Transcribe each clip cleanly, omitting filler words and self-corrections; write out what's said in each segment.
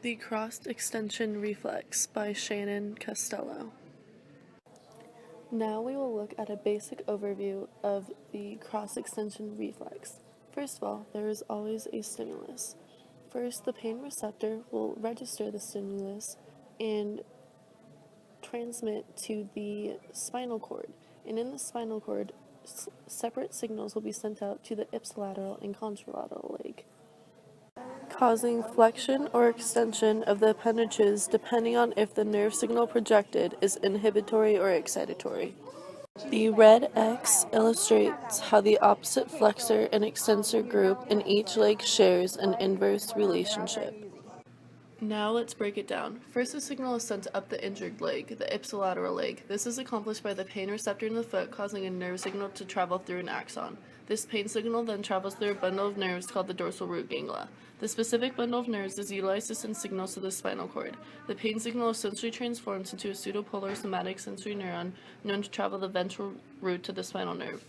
The Cross-Extension Reflex by Shannon Costello. Now we will look at a basic overview of the cross-extension reflex. First of all, there is always a stimulus. First, the pain receptor will register the stimulus and transmit to the spinal cord. And in the spinal cord, separate signals will be sent out to the ipsilateral and contralateral leg, causing flexion or extension of the appendages depending on if the nerve signal projected is inhibitory or excitatory. The red X illustrates how the opposite flexor and extensor group in each leg shares an inverse relationship. Now let's break it down. First, the signal is sent up the injured leg, the ipsilateral leg. This is accomplished by the pain receptor in the foot causing a nerve signal to travel through an axon. This pain signal then travels through a bundle of nerves called the dorsal root ganglia. The specific bundle of nerves is utilized to send signals to the spinal cord. The pain signal essentially transforms into a pseudopolar somatic sensory neuron known to travel the ventral root to the spinal nerve.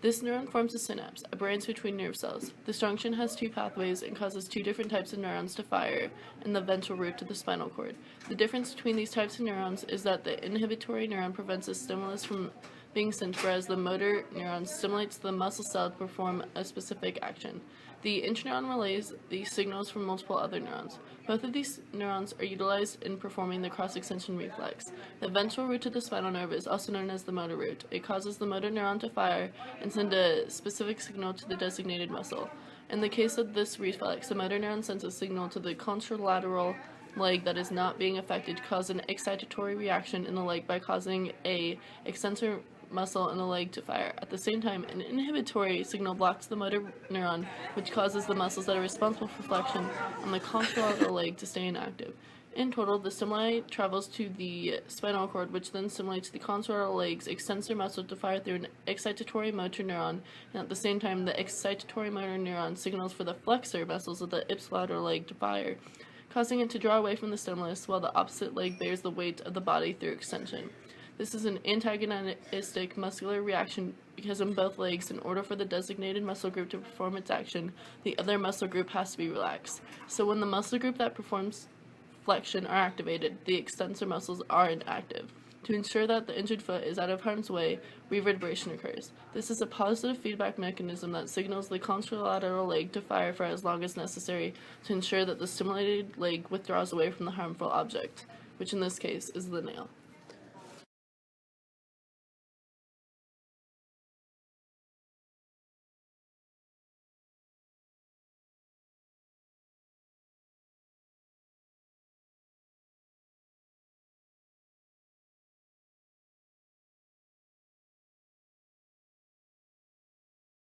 This neuron forms a synapse, a branch between nerve cells. This junction has two pathways and causes two different types of neurons to fire in the ventral root to the spinal cord. The difference between these types of neurons is that the inhibitory neuron prevents a stimulus from being sent, whereas the motor neuron stimulates the muscle cell to perform a specific action. The interneuron relays these signals from multiple other neurons. Both of these neurons are utilized in performing the cross-extension reflex. The ventral root to the spinal nerve is also known as the motor root. It causes the motor neuron to fire and send a specific signal to the designated muscle. In the case of this reflex, the motor neuron sends a signal to the contralateral leg that is not being affected to cause an excitatory reaction in the leg by causing a extensor muscle in the leg to fire. At the same time, an inhibitory signal blocks the motor neuron, which causes the muscles that are responsible for flexion on the contralateral leg to stay inactive. In total, the stimuli travels to the spinal cord, which then stimulates the contralateral leg's extensor muscle to fire through an excitatory motor neuron, and at the same time, the excitatory motor neuron signals for the flexor muscles of the ipsilateral leg to fire, causing it to draw away from the stimulus, while the opposite leg bears the weight of the body through extension. This is an antagonistic muscular reaction because in both legs, in order for the designated muscle group to perform its action, the other muscle group has to be relaxed. So when the muscle group that performs flexion are activated, the extensor muscles are inactive. To ensure that the injured foot is out of harm's way, reverberation occurs. This is a positive feedback mechanism that signals the contralateral leg to fire for as long as necessary to ensure that the stimulated leg withdraws away from the harmful object, which in this case is the nail.